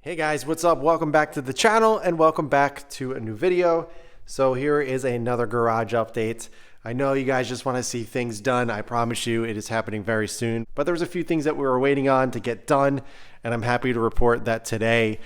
Hey guys, what's up? Welcome back to the channel and welcome back to a new video. So here is another garage update. I know you guys just want to see things done. I promise you it is happening very soon. But there was a few things that we were waiting on to get done, and I'm happy to report that today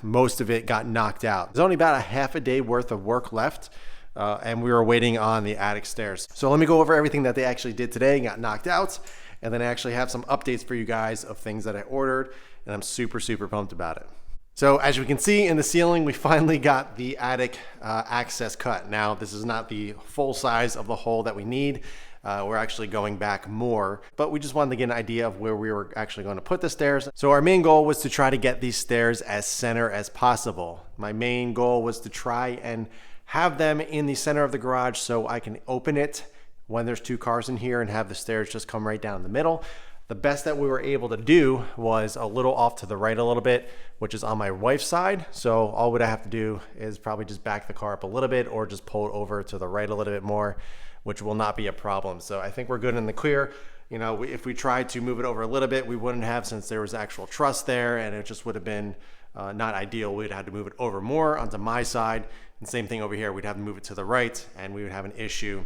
most of it got knocked out. There's only about a half a day worth of work left. And we were waiting on the attic stairs. So let me go over everything that they actually did today and got knocked out. And then I actually have some updates for you guys of things that I ordered. And I'm super pumped about it. So as you can see in the ceiling, we finally got the attic access cut. Now, this is not the full size of the hole that we need. We're actually going back more, but we just wanted to get an idea of where we were actually going to put the stairs. So our main goal was to try to get these stairs as center as possible. My main goal was to try and have them in the center of the garage so I can open it when there's two cars in here and have the stairs just come right down the middle. The best that we were able to do was a little off to the right a little bit, which is on my wife's side. So all would I have to do is probably just back the car up a little bit or just pull it over to the right a little bit more, which will not be a problem. So I think we're good in the clear. You know, if we tried to move it over a little bit, we wouldn't have, since there was actual truss there, and it just would have been not ideal. We'd have to move it over more onto my side. And same thing over here, we'd have to move it to the right, and we would have an issue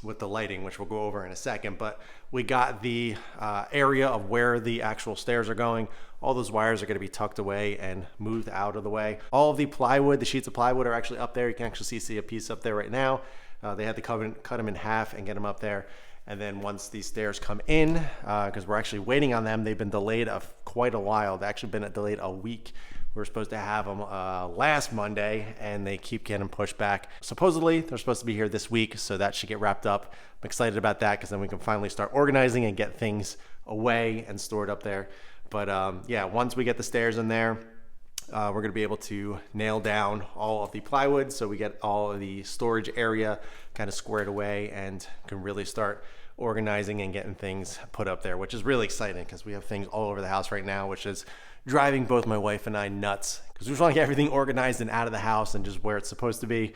with the lighting, which we'll go over in a second. But we got the area of where the actual stairs are going. All those wires are going to be tucked away and moved out of the way. All of the plywood, the sheets of plywood, are actually up there. You can actually see a piece up there right now. They had to cut them in half and get them up there. And then once these stairs come in, because we're actually waiting on them, they've been delayed quite a while. They've actually been delayed a week. We were supposed to have them last Monday, and they keep getting pushed back. Supposedly, they're supposed to be here this week, so that should get wrapped up. I'm excited about that because then we can finally start organizing and get things away and stored up there. But yeah, once we get the stairs in there, we're going to be able to nail down all of the plywood so we get all of the storage area kind of squared away and can really start organizing and getting things put up there, which is really exciting because we have things all over the house right now, which is driving both my wife and I nuts because we just want to get everything organized and out of the house and just where it's supposed to be.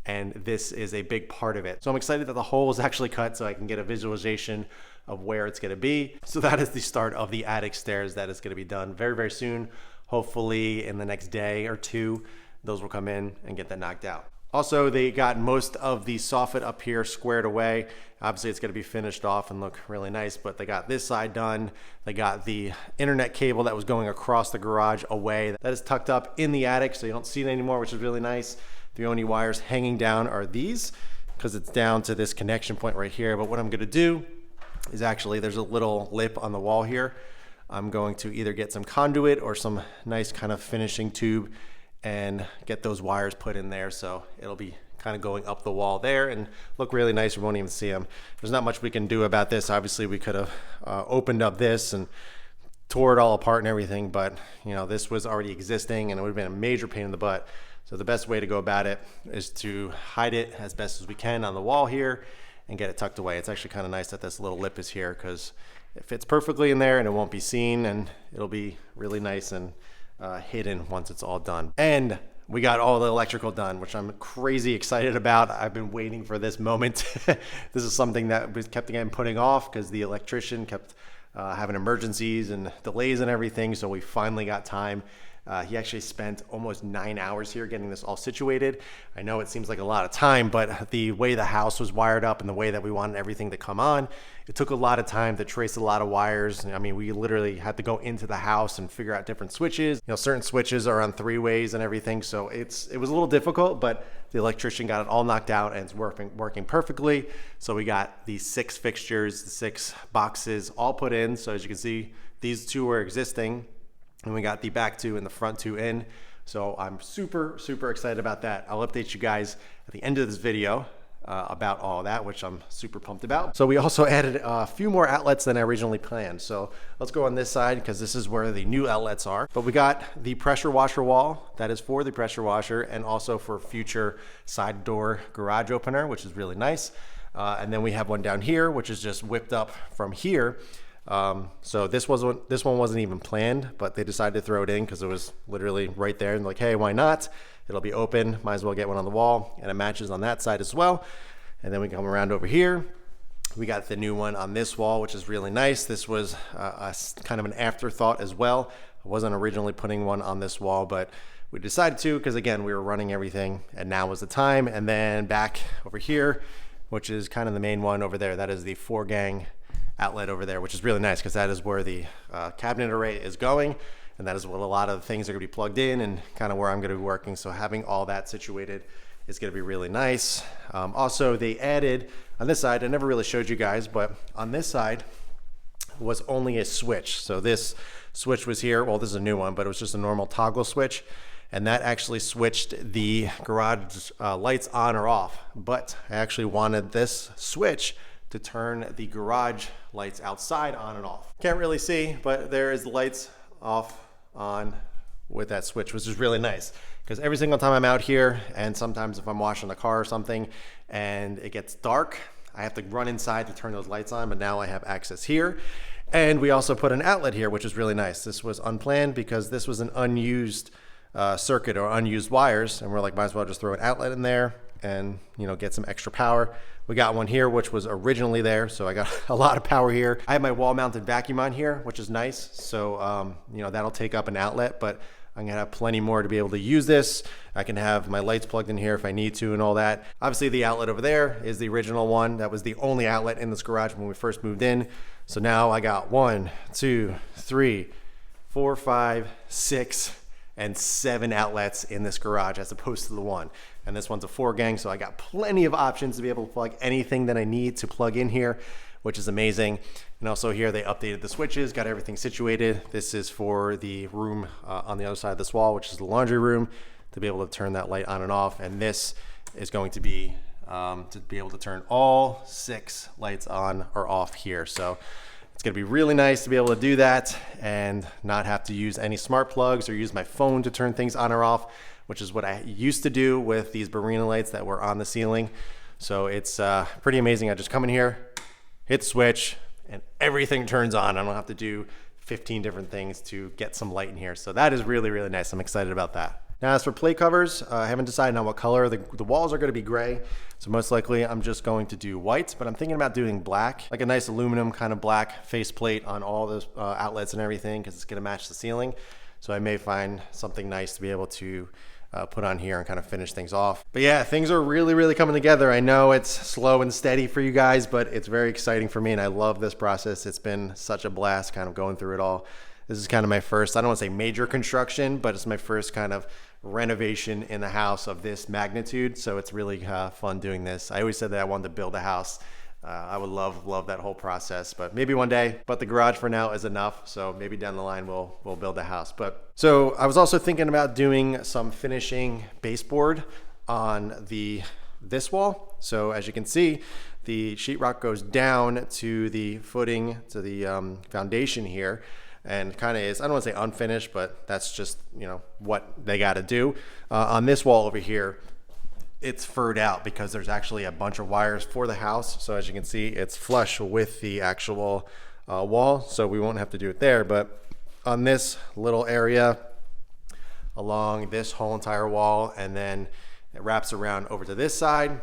And this is a big part of it. So I'm excited that the hole is actually cut so I can get a visualization of where it's going to be. So that is the start of the attic stairs that is going to be done very soon. Hopefully in the next day or two, those will come in and get that knocked out. Also, they got most of the soffit up here squared away. Obviously, it's going to be finished off and look really nice, but they got this side done. They got the internet cable that was going across the garage away. That is tucked up in the attic, so you don't see it anymore, which is really nice. The only wires hanging down are these because it's down to this connection point right here. But what I'm going to do is actually, there's a little lip on the wall here. I'm going to either get some conduit or some nice kind of finishing tube and get those wires put in there so it'll be kind of going up the wall there and look really nice. We won't even see them. There's not much we can do about this. Obviously, we could have opened up this and tore it all apart and everything, but you know, this was already existing and it would have been a major pain in the butt. So the best way to go about it is to hide it as best as we can on the wall here and get it tucked away. It's actually kind of nice that this little lip is here because it fits perfectly in there and it won't be seen, and it'll be really nice and hidden once it's all done. And we got all the electrical done, which I'm crazy excited about. I've been waiting for this moment. This is something that was kept again putting off because the electrician kept having emergencies and delays and everything. So we finally got time. He actually spent almost 9 hours here getting this all situated. I know it seems like a lot of time, but the way the house was wired up and the way that we wanted everything to come on, it took a lot of time to trace a lot of wires. I mean, we literally had to go into the house and figure out different switches. You know, certain switches are on 3-ways and everything. So it was a little difficult, but the electrician got it all knocked out and it's working perfectly. So we got the 6 fixtures, the 6 boxes all put in. So as you can see, these 2 were existing. And we got the back 2 and the front 2 in. So I'm super excited about that. I'll update you guys at the end of this video about all that, which I'm super pumped about. So we also added a few more outlets than I originally planned. So let's go on this side because this is where the new outlets are. But we got the pressure washer wall that is for the pressure washer and also for future side door garage opener, which is really nice. And then we have one down here, which is just whipped up from here. So this one wasn't even planned, but they decided to throw it in because it was literally right there and like, hey, why not? It'll be open, might as well get one on the wall, and it matches on that side as well. And then we come around over here. We got the new one on this wall, which is really nice. This was kind of an afterthought as well. I wasn't originally putting one on this wall, but we decided to because again, we were running everything and now was the time. And then back over here, which is kind of the main one over there, that is the 4-gang outlet over there, which is really nice because that is where the cabinet array is going. And that is what a lot of the things are gonna be plugged in and kind of where I'm gonna be working. So having all that situated is gonna be really nice. Also, they added on this side, I never really showed you guys, but on this side was only a switch. So this switch was here. Well, this is a new one, but it was just a normal toggle switch. And that actually switched the garage lights on or off. But I actually wanted this switch to turn the garage lights outside on and off. Can't really see, but there is the lights off, on with that switch, which is really nice. Because every single time I'm out here, and sometimes if I'm washing the car or something and it gets dark, I have to run inside to turn those lights on, but now I have access here. And we also put an outlet here, which is really nice. This was unplanned because this was an unused circuit or unused wires, and we're like, might as well just throw an outlet in there and, you know, get some extra power. We got one here, which was originally there, so I got a lot of power here. I have my wall-mounted vacuum on here, which is nice. So, you know, that'll take up an outlet, but I'm gonna have plenty more to be able to use this. I can have my lights plugged in here if I need to and all that. Obviously, the outlet over there is the original one. That was the only outlet in this garage when we first moved in. So now I got 1, 2, 3, 4, 5, 6, and 7 outlets in this garage as opposed to the one. And this one's a 4-gang, so I got plenty of options to be able to plug anything that I need to plug in here, which is amazing. And also here they updated the switches, got everything situated. This is for the room on the other side of this wall, which is the laundry room, to be able to turn that light on and off. And this is going to be able to turn all 6 lights on or off here. So it's gonna be really nice to be able to do that and not have to use any smart plugs or use my phone to turn things on or off, which is what I used to do with these Barina lights that were on the ceiling. So it's pretty amazing. I just come in here, hit switch, and everything turns on. I don't have to do 15 different things to get some light in here. So that is really, really nice. I'm excited about that. Now, as for plate covers, I haven't decided on what color. The walls are gonna be gray, so most likely I'm just going to do white, but I'm thinking about doing black, like a nice aluminum kind of black faceplate on all the outlets and everything, because it's gonna match the ceiling. So I may find something nice to be able to put on here and kind of finish things off. But yeah, things are really, really coming together. I know it's slow and steady for you guys, but it's very exciting for me, and I love this process. It's been such a blast kind of going through it all. This is kind of my first, I don't want to say major construction, but it's my first kind of renovation in the house of this magnitude. So it's really fun doing this. I always said that I wanted to build a house. I would love that whole process, but maybe one day. But the garage for now is enough. So maybe down the line we'll build a house. But so I was also thinking about doing some finishing baseboard on this wall. So as you can see, the sheetrock goes down to the footing, to the foundation here. And kind of is, I don't want to say unfinished, but that's just, you know, what they got to do. On this wall over here, it's furred out because there's actually a bunch of wires for the house. So as you can see, it's flush with the actual wall, so we won't have to do it there. But on this little area along this whole entire wall, and then it wraps around over to this side,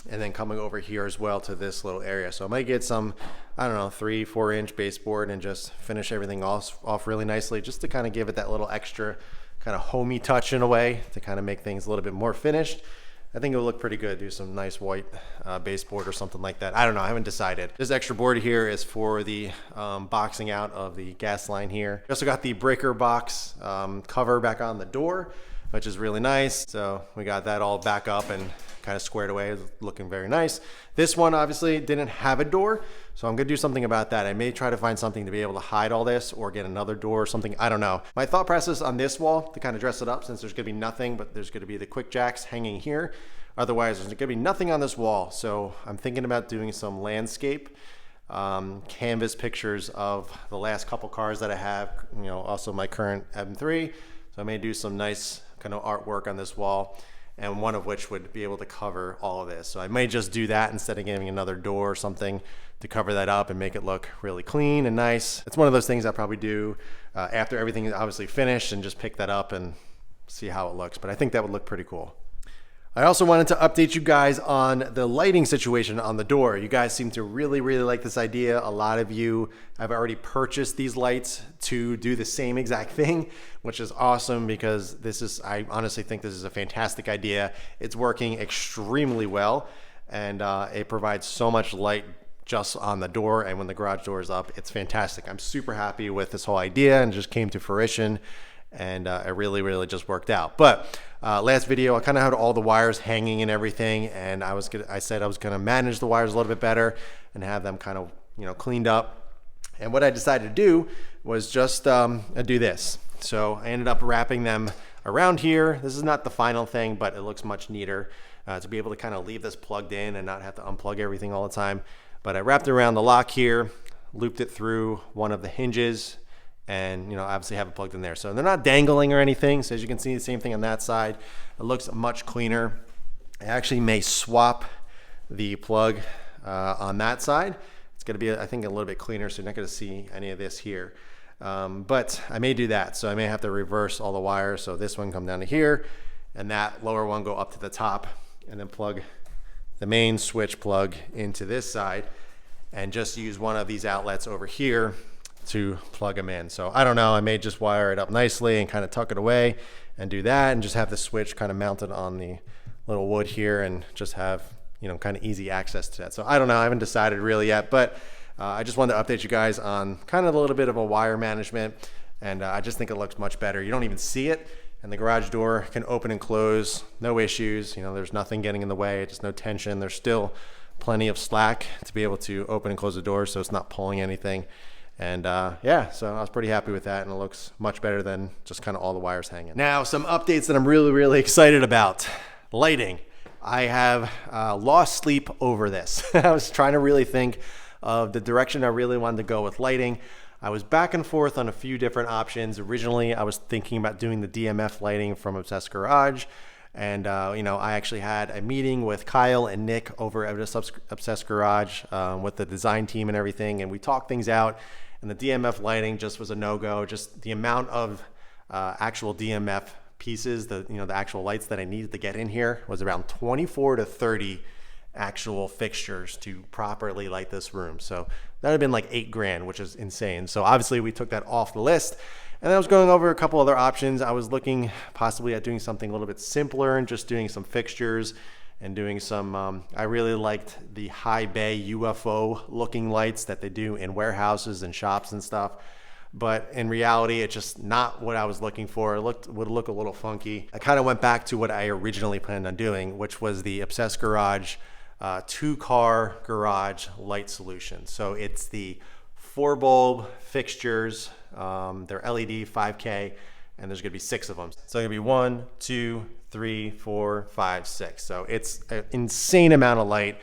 and then coming over here as well to this little area. So I might get some, I don't know, 3-4 inch baseboard and just finish everything off really nicely, just to kind of give it that little extra kind of homey touch in a way, to kind of make things a little bit more finished. I think it will look pretty good. Do some nice white baseboard or something like that. I don't know, I haven't decided. This extra board here is for the boxing out of the gas line here. We also got the breaker box cover back on the door, which is really nice. So we got that all back up and kind of squared away, looking very nice. This one obviously didn't have a door, so I'm gonna do something about that. I may try to find something to be able to hide all this, or get another door or something, I don't know. My thought process on this wall, to kind of dress it up, since there's gonna be nothing, but there's gonna be the quick jacks hanging here. Otherwise, there's gonna be nothing on this wall. So I'm thinking about doing some landscape canvas pictures of the last couple cars that I have, you know, also my current M3. So I may do some nice kind of artwork on this wall, and one of which would be able to cover all of this. So I may just do that instead of getting another door or something to cover that up and make it look really clean and nice. It's one of those things I'll probably do after everything is obviously finished, and just pick that up and see how it looks. But I think that would look pretty cool. I also wanted to update you guys on the lighting situation on the door. You guys seem to really like this idea. A lot of you have already purchased these lights to do the same exact thing, which is awesome because I honestly think this is a fantastic idea. It's working extremely well, and it provides so much light just on the door, and when the garage door is up, it's fantastic. I'm super happy with this whole idea, and it just came to fruition, and it really just worked out. But last video, I kind of had all the wires hanging and everything, and I said I was gonna manage the wires a little bit better and have them kind of, cleaned up. And what I decided to do was just do this. So I ended up wrapping them around here. This is not the final thing, but it looks much neater to be able to kind of leave this plugged in and not have to unplug everything all the time. But I wrapped it around the lock here, looped it through one of the hinges, and obviously have it plugged in there. So they're not dangling or anything. So as you can see, the same thing on that side. It looks much cleaner. I actually may swap the plug on that side. It's gonna be, I think, a little bit cleaner, so you're not gonna see any of this here. But I may do that. So I may have to reverse all the wires. So this one come down to here, and that lower one go up to the top, and then plug the main switch plug into this side, and just use one of these outlets over here to plug them in. So I don't know, I may just wire it up nicely and kind of tuck it away and do that, and just have the switch kind of mounted on the little wood here and just have, kind of easy access to that. So I don't know, I haven't decided really yet, but I just wanted to update you guys on kind of a little bit of a wire management, and I just think it looks much better. You don't even see it, and the garage door can open and close, no issues. There's nothing getting in the way, just no tension. There's still plenty of slack to be able to open and close the door, so it's not pulling anything. And yeah, so I was pretty happy with that, and it looks much better than just kind of all the wires hanging. Now, some updates that I'm really excited about. Lighting. I have lost sleep over this. I was trying to really think of the direction I really wanted to go with lighting. I was back and forth on a few different options. Originally, I was thinking about doing the DMF lighting from Obsessed Garage. And, I actually had a meeting with Kyle and Nick over at Obsessed Garage with the design team and everything. And we talked things out, and the DMF lighting just was a no-go. Just the amount of actual DMF pieces, the actual lights that I needed to get in here was around 24 to 30 actual fixtures to properly light this room. So that would have been like $8,000, which is insane. So obviously we took that off the list. And then I was going over a couple other options. I was looking possibly at doing something a little bit simpler and just doing some fixtures and doing some, I really liked the high bay UFO looking lights that they do in warehouses and shops and stuff. But in reality, it's just not what I was looking for. It would look a little funky. I kind of went back to what I originally planned on doing, which was the Obsessed Garage 2-car garage light solution. So it's the 4 bulb fixtures. They're LED 5K, and there's gonna be 6 of them. So it's gonna be 1, 2, 3, 4, 5, 6. So it's an insane amount of light,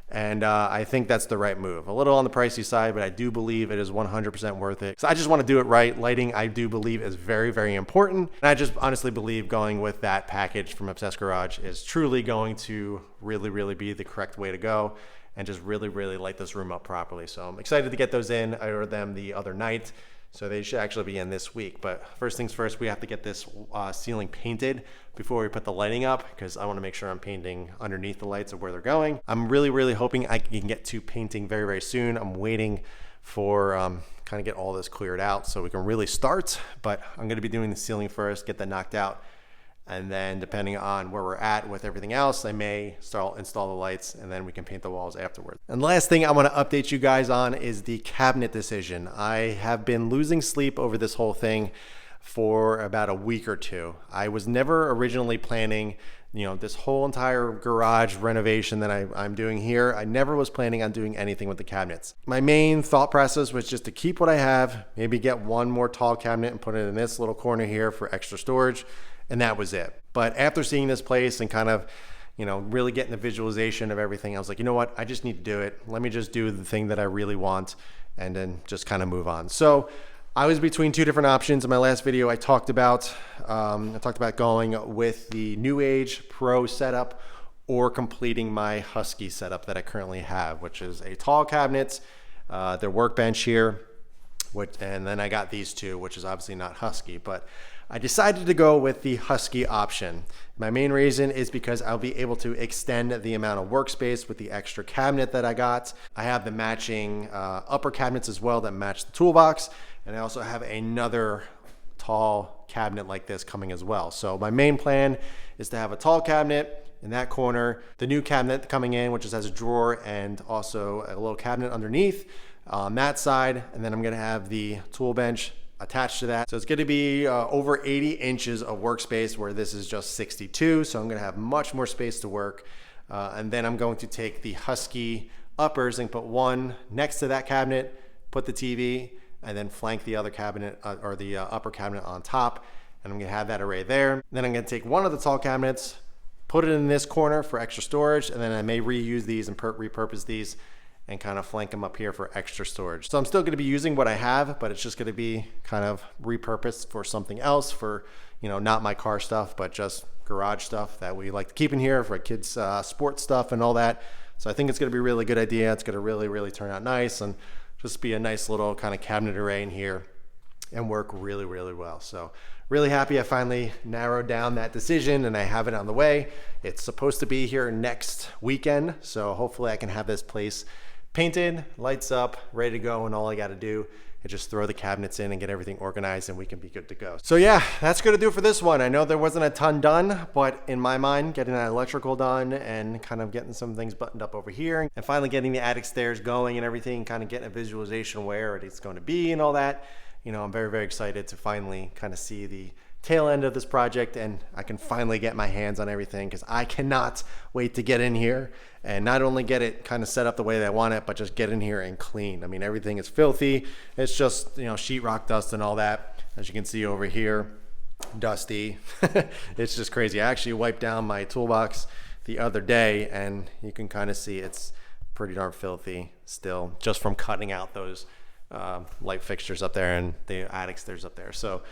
and I think that's the right move. A little on the pricey side, but I do believe it is 100% worth it. So I just want to do it right. Lighting, I do believe, is very important. And I just honestly believe going with that package from Obsessed Garage is truly going to really be the correct way to go, and just really light this room up properly. So I'm excited to get those in. I ordered them the other night, so they should actually be in this week. But first things first, we have to get this ceiling painted before we put the lighting up, because I want to make sure I'm painting underneath the lights of where they're going. I'm really hoping I can get to painting very soon. I'm waiting for kind of get all this cleared out so we can really start. But I'm going to be doing the ceiling first, get that knocked out. And then depending on where we're at with everything else, I may install the lights, and then we can paint the walls afterwards. And the last thing I want to update you guys on is the cabinet decision. I have been losing sleep over this whole thing for about a week or two. I was never originally planning, this whole entire garage renovation that I'm doing here. I never was planning on doing anything with the cabinets. My main thought process was just to keep what I have, maybe get one more tall cabinet and put it in this little corner here for extra storage. And that was it. But after seeing this place and kind of, really getting the visualization of everything, I was like, you know what? I just need to do it. Let me just do the thing that I really want, and then just kind of move on. So I was between 2 different options. In my last video, I talked about going with the New Age Pro setup or completing my Husky setup that I currently have, which is a tall cabinet, their workbench here, and then I got these 2, which is obviously not Husky, but I decided to go with the Husky option. My main reason is because I'll be able to extend the amount of workspace with the extra cabinet that I got. I have the matching upper cabinets as well that match the toolbox, and I also have another tall cabinet like this coming as well. So my main plan is to have a tall cabinet in that corner, the new cabinet coming in, which just has a drawer and also a little cabinet underneath on that side, and then I'm gonna have the tool bench attached to that. So it's gonna be over 80 inches of workspace, where this is just 62. So I'm gonna have much more space to work. And then I'm going to take the Husky uppers and put one next to that cabinet, put the TV, and then flank the other cabinet or the upper cabinet on top. And I'm gonna have that array there. Then I'm gonna take one of the tall cabinets, put it in this corner for extra storage, and then I may reuse these and repurpose these and kind of flank them up here for extra storage. So I'm still gonna be using what I have, but it's just gonna be kind of repurposed for something else, for, you know, not my car stuff, but just garage stuff that we like to keep in here for kids' sports stuff and all that. So I think it's gonna be a really good idea. It's gonna really turn out nice and just be a nice little kind of cabinet array in here and work really well. So really happy I finally narrowed down that decision and I have it on the way. It's supposed to be here next weekend, so hopefully I can have this place painted, lights up, ready to go, and all I got to do is just throw the cabinets in and get everything organized and we can be good to go. So yeah, that's gonna do it for this one. I know there wasn't a ton done, but in my mind, getting that electrical done and kind of getting some things buttoned up over here and finally getting the attic stairs going and everything, kind of getting a visualization where it's going to be and all that, you know, I'm very excited to finally kind of see the tail end of this project, and I can finally get my hands on everything, because I cannot wait to get in here and not only get it kind of set up the way that I want it, but just get in here and clean. I mean, everything is filthy. It's just, you know, sheetrock dust and all that. As you can see over here, dusty. It's just crazy. I actually wiped down my toolbox the other day and you can kind of see it's pretty darn filthy still, just from cutting out those light fixtures up there and the attic stairs up there. So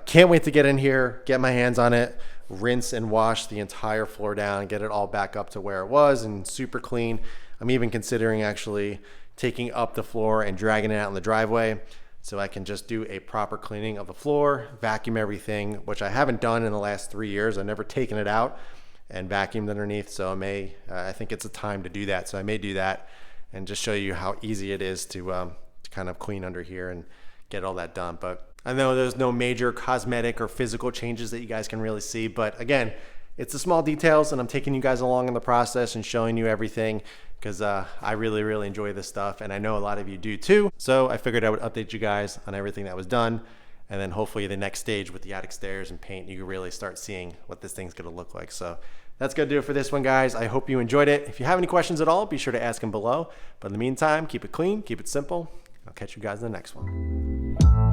can't wait to get in here, get my hands on it, rinse and wash the entire floor down, get it all back up to where it was and super clean. I'm even considering actually taking up the floor and dragging it out in the driveway so I can just do a proper cleaning of the floor, vacuum everything, which I haven't done in the last 3 years. I've never taken it out and vacuumed underneath, so I think it's a time to do that. So I may do that and just show you how easy it is to kind of clean under here and get all that done. But I know there's no major cosmetic or physical changes that you guys can really see, but again, it's the small details, and I'm taking you guys along in the process and showing you everything, because I really enjoy this stuff, and I know a lot of you do too. So I figured I would update you guys on everything that was done, and then hopefully the next stage with the attic stairs and paint, you can really start seeing what this thing's gonna look like. So that's gonna do it for this one, guys. I hope you enjoyed it. If you have any questions at all, be sure to ask them below. But in the meantime, keep it clean, keep it simple. I'll catch you guys in the next one.